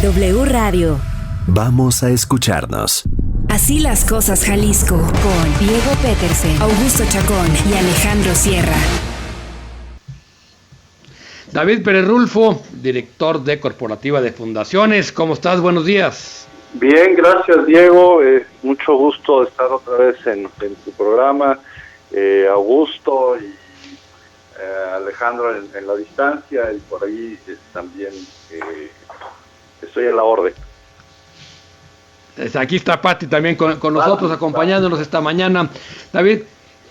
W Radio. Vamos a escucharnos. Así las cosas, Jalisco, con Diego Petersen, Augusto Chacón y Alejandro Sierra. David Pérez Rulfo, director de Corporativa de Fundaciones. ¿Cómo estás? Buenos días. Bien, gracias, Diego. Mucho gusto estar otra vez en tu programa. Augusto y Alejandro en la distancia, y por ahí también estoy a la orden. Aquí está Pati también con nosotros, acompañándonos esta mañana. David,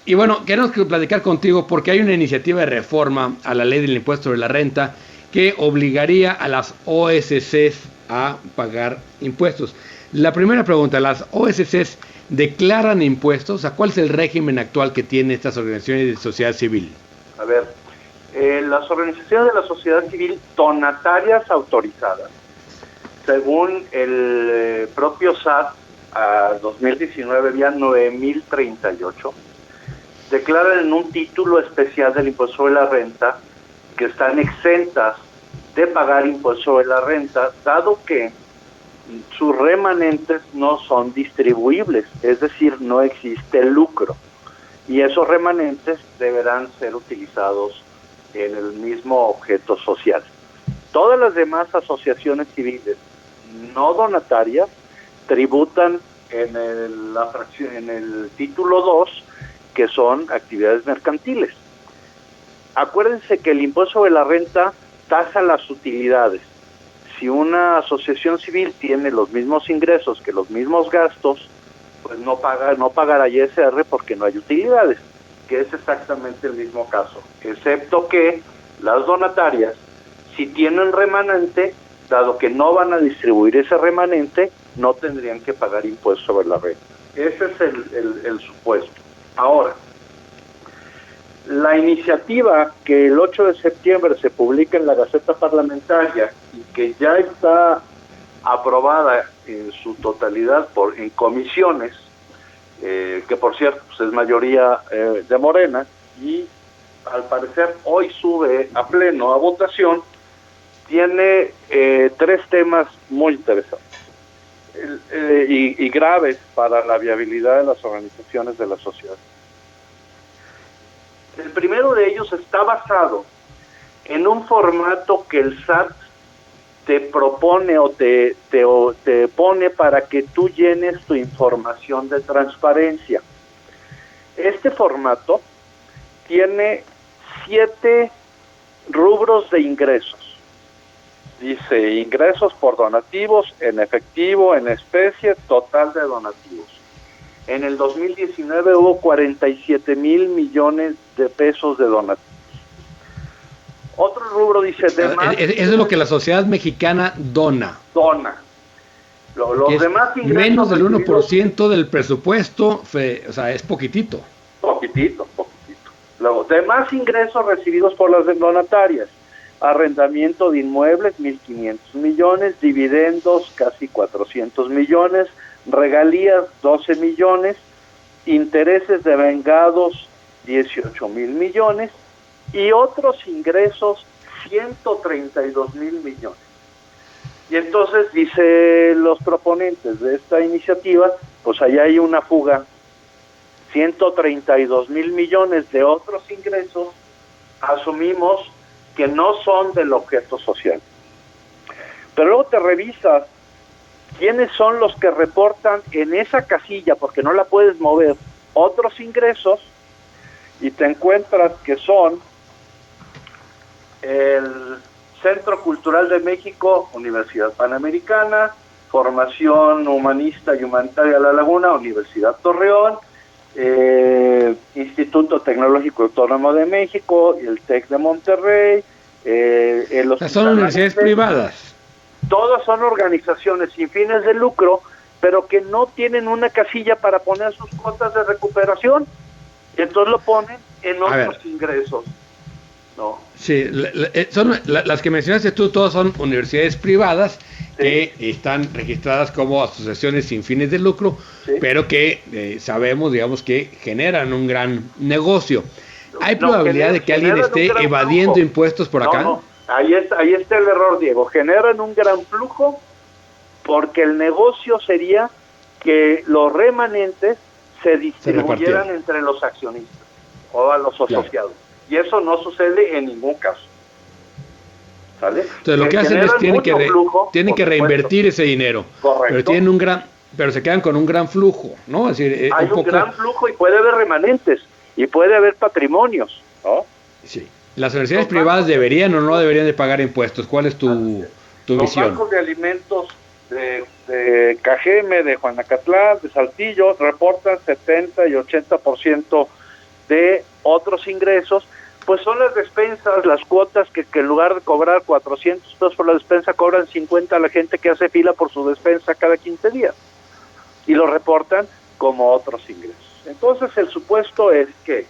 y bueno, queremos platicar contigo porque hay una iniciativa de reforma a la ley del impuesto sobre la renta que obligaría a las OSCs a pagar impuestos. La primera pregunta, ¿las OSCs declaran impuestos? ¿A cuál es el régimen actual que tienen estas organizaciones de sociedad civil? A ver, las organizaciones de la sociedad civil donatarias autorizadas, según el propio SAT, a 2019 había 9,038, declaran en un título especial del impuesto sobre la renta que están exentas de pagar impuesto sobre la renta, dado que sus remanentes no son distribuibles, es decir, no existe lucro, y esos remanentes deberán ser utilizados en el mismo objeto social. Todas las demás asociaciones civiles no donatarias tributan en el título 2, que son actividades mercantiles. Acuérdense que el impuesto sobre la renta tasa las utilidades. Si una asociación civil tiene los mismos ingresos que los mismos gastos, pues no pagará ISR porque no hay utilidades, que es exactamente el mismo caso, excepto que las donatarias, si tienen remanente, dado que no van a distribuir ese remanente, no tendrían que pagar impuestos sobre la renta. Ese es el supuesto. Ahora, la iniciativa que el 8 de septiembre se publica en la Gaceta Parlamentaria y que ya está aprobada en su totalidad en comisiones, que por cierto pues es mayoría de Morena, y al parecer hoy sube a pleno a votación, tiene 3 temas muy interesantes y graves para la viabilidad de las organizaciones de la sociedad. El primero de ellos está basado en un formato que el SAT te propone o te pone para que tú llenes tu información de transparencia. Este formato tiene 7 rubros de ingresos. Dice ingresos por donativos, en efectivo, en especie, total de donativos. En el 2019 hubo 47,000 millones de pesos de donativos. Otro rubro dice demás. Eso es lo que la sociedad mexicana dona. Los demás ingresos menos del 1% del presupuesto, o sea, es poquitito. Poquitito. Los demás ingresos recibidos por las donatarias: arrendamiento de inmuebles, 1,500 millones, dividendos, casi 400 millones, regalías, 12 millones, intereses de vengados, 18,000 millones, y otros ingresos, 132,000 millones. Y entonces, dice los proponentes de esta iniciativa, pues allá hay una fuga, 132,000 millones de otros ingresos, asumimos que no son del objeto social. Pero luego te revisas quiénes son los que reportan en esa casilla, porque no la puedes mover, otros ingresos, y te encuentras que son el Centro Cultural de México, Universidad Panamericana, Formación Humanista y Humanitaria La Laguna, Universidad Torreón, Instituto Tecnológico Autónomo de México, el TEC de Monterrey, son universidades privadas. Todas son organizaciones sin fines de lucro, pero que no tienen una casilla para poner sus cuotas de recuperación, y entonces lo ponen en otros ingresos. No. Sí, las que mencionaste tú, todas son universidades privadas, sí, que están registradas como asociaciones sin fines de lucro, sí, pero que sabemos, digamos, que generan un gran negocio. ¿Hay probabilidad de que alguien esté evadiendo impuestos por acá? No, ahí está el error, Diego. Generan un gran flujo, porque el negocio sería que los remanentes se distribuyeran entre los accionistas o a los asociados. Y eso no sucede en ningún caso. ¿Sale? Entonces lo que hacen es tienen que reinvertir ese dinero. Correcto. Pero se quedan con un gran flujo, ¿no? Es decir, hay un gran flujo y puede haber remanentes y puede haber patrimonios, ¿no? Sí. ¿Las universidades privadas deberían o no deberían de pagar impuestos? ¿Cuál es tu visión? Los bancos de alimentos de Cajeme, de Juanacatlán, de Saltillo, reportan 70 y 80% de otros ingresos, pues son las despensas, las cuotas que en lugar de cobrar 400 pesos por la despensa, cobran 50 a la gente que hace fila por su despensa cada 15 días. Y lo reportan como otros ingresos. Entonces el supuesto es que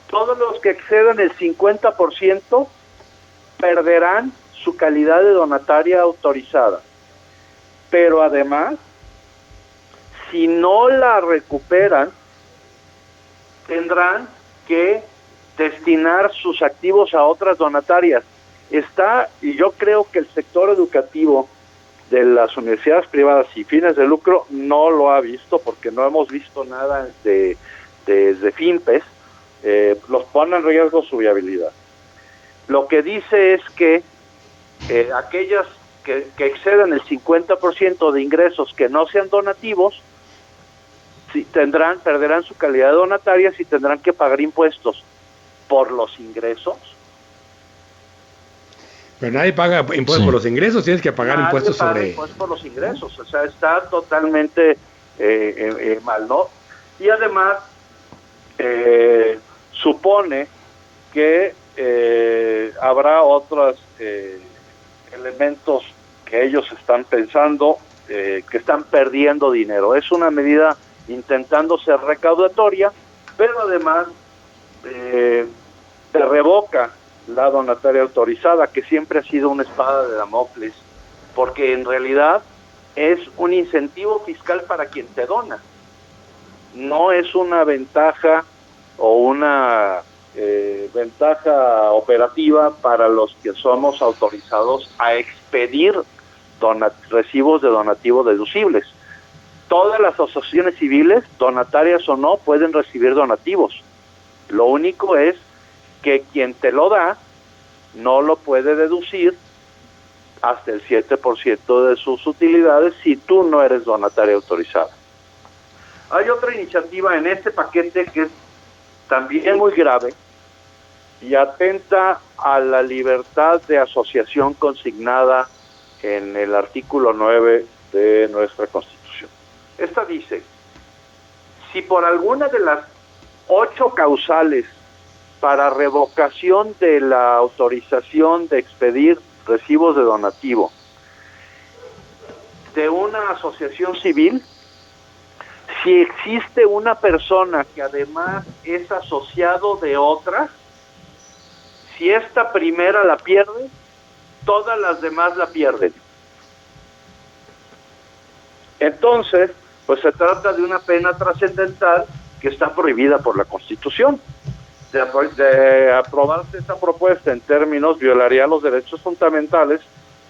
todos los que excedan el 50% perderán su calidad de donataria autorizada. Pero además, si no la recuperan, tendrán que destinar sus activos a otras donatarias. Y yo creo que el sector educativo de las universidades privadas y fines de lucro no lo ha visto, porque no hemos visto nada desde FIMPES, los pone en riesgo su viabilidad. Lo que dice es que aquellas que excedan el 50% de ingresos que no sean donativos, perderán su calidad de donatarias y tendrán que pagar impuestos por los ingresos. Pero nadie paga impuestos por los ingresos, tienes que pagar impuestos sobre... impuestos por los ingresos, o sea, está totalmente mal, ¿no? Y además, supone que habrá otros elementos que ellos están pensando, que están perdiendo dinero. Es una medida intentando ser recaudatoria, pero además te revoca la donataria autorizada, que siempre ha sido una espada de Damocles, porque en realidad es un incentivo fiscal para quien te dona, no es una ventaja o una ventaja operativa para los que somos autorizados a expedir recibos de donativos deducibles. Todas las asociaciones civiles, donatarias o no, pueden recibir donativos. Lo único es que quien te lo da no lo puede deducir hasta el 7% de sus utilidades si tú no eres donataria autorizada. Hay otra iniciativa en este paquete que es también muy grave y atenta a la libertad de asociación consignada en el artículo 9 de nuestra Constitución. Esta dice: si por alguna de las 8 causales para revocación de la autorización de expedir recibos de donativo de una asociación civil, si existe una persona que además es asociado de otras, si esta primera la pierde, todas las demás la pierden. Entonces, pues se trata de una pena trascendental que está prohibida por la Constitución. De aprobarse esta propuesta en términos, violaría los derechos fundamentales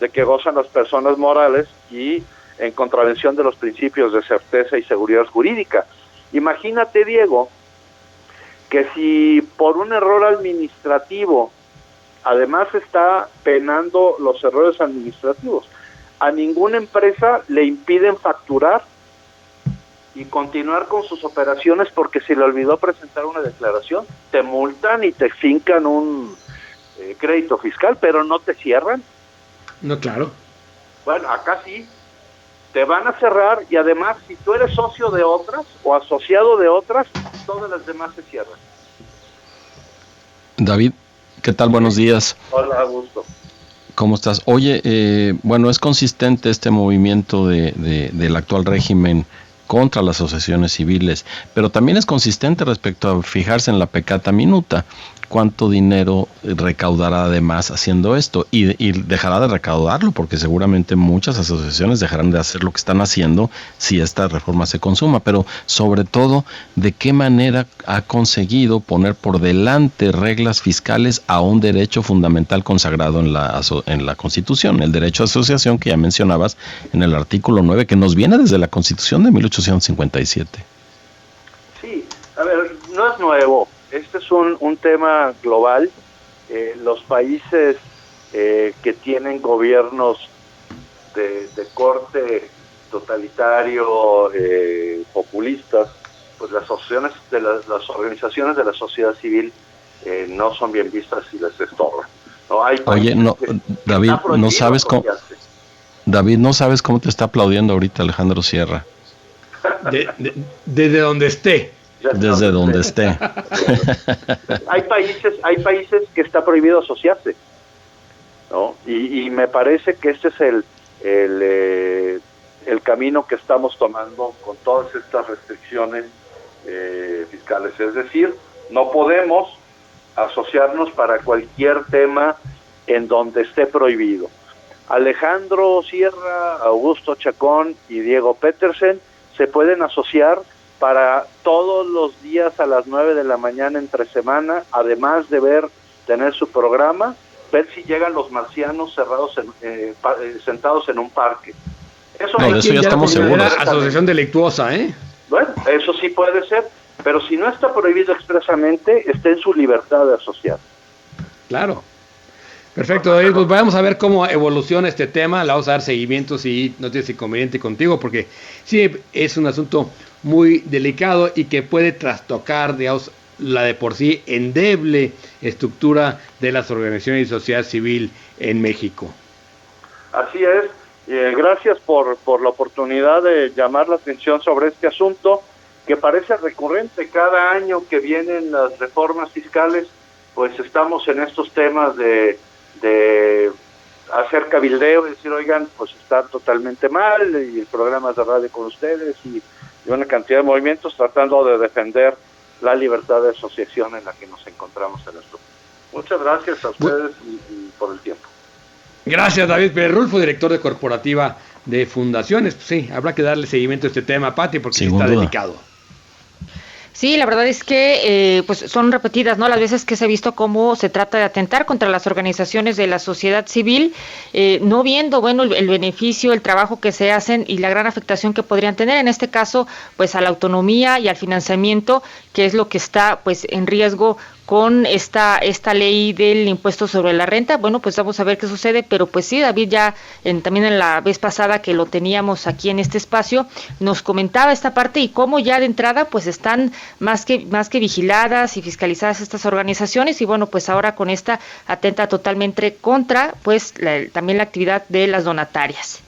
de que gozan las personas morales y en contravención de los principios de certeza y seguridad jurídica. Imagínate, Diego, que si por un error administrativo, además está penando los errores administrativos, a ninguna empresa le impiden facturar y continuar con sus operaciones porque se le olvidó presentar una declaración, te multan y te fincan un crédito fiscal, pero no te cierran. No, claro. Bueno, acá sí, te van a cerrar y además si tú eres socio de otras o asociado de otras, todas las demás se cierran. David, ¿qué tal? Buenos días. Hola, Augusto. ¿Cómo estás? Oye, bueno, es consistente este movimiento del actual régimen contra las asociaciones civiles, pero también es consistente respecto a fijarse en la peccata minuta, cuánto dinero recaudará además haciendo esto y dejará de recaudarlo porque seguramente muchas asociaciones dejarán de hacer lo que están haciendo si esta reforma se consuma, pero sobre todo de qué manera ha conseguido poner por delante reglas fiscales a un derecho fundamental consagrado en la Constitución, el derecho a asociación que ya mencionabas en el artículo 9 que nos viene desde la Constitución de 1857. Sí, a ver, no es nuevo. Este es un tema global. Los países que tienen gobiernos de corte totalitario, populistas, pues las organizaciones de la sociedad civil no son bien vistas y les estorban. No hay. Oye, no, David, no sabes cómo. David, no sabes cómo te está aplaudiendo ahorita Alejandro Sierra. Desde donde esté. Desde donde esté. Hay países que está prohibido asociarse, ¿no? Y me parece que este es el camino que estamos tomando con todas estas restricciones fiscales. Es decir, no podemos asociarnos para cualquier tema en donde esté prohibido. Alejandro Sierra, Augusto Chacón y Diego Petersen se pueden asociar para todos los días a las 9 de la mañana entre semana, además de tener su programa, ver si llegan los marcianos sentados en un parque. Eso ya estamos seguros. Asociación delictuosa, ¿eh? Bueno, eso sí puede ser, pero si no está prohibido expresamente, está en su libertad de asociar. Claro. Perfecto, David, pues vamos a ver cómo evoluciona este tema, le vamos a dar seguimiento si no tienes inconveniente contigo, porque sí es un asunto muy delicado y que puede trastocar, digamos, la de por sí endeble estructura de las organizaciones y sociedad civil en México. Así es, gracias por la oportunidad de llamar la atención sobre este asunto, que parece recurrente. Cada año que vienen las reformas fiscales, pues estamos en estos temas de hacer cabildeo y decir, oigan, pues está totalmente mal, y el programa de radio con ustedes, y una cantidad de movimientos tratando de defender la libertad de asociación en la que nos encontramos en esto. Muchas gracias a ustedes y por el tiempo. Gracias, David Pérez Rulfo, director de Corporativa de Fundaciones. Pues sí, habrá que darle seguimiento a este tema, Pati, porque sí está delicado. Sí, la verdad es que pues son repetidas, ¿no?, las veces que se ha visto cómo se trata de atentar contra las organizaciones de la sociedad civil, no viendo, bueno, el beneficio, el trabajo que se hacen y la gran afectación que podrían tener, en este caso, pues a la autonomía y al financiamiento, que es lo que está, pues, en riesgo con esta ley del impuesto sobre la renta. Bueno, pues vamos a ver qué sucede, pero pues sí, David ya también en la vez pasada que lo teníamos aquí en este espacio, nos comentaba esta parte y cómo ya de entrada pues están más que vigiladas y fiscalizadas estas organizaciones, y bueno, pues ahora con esta atenta totalmente contra pues también la actividad de las donatarias.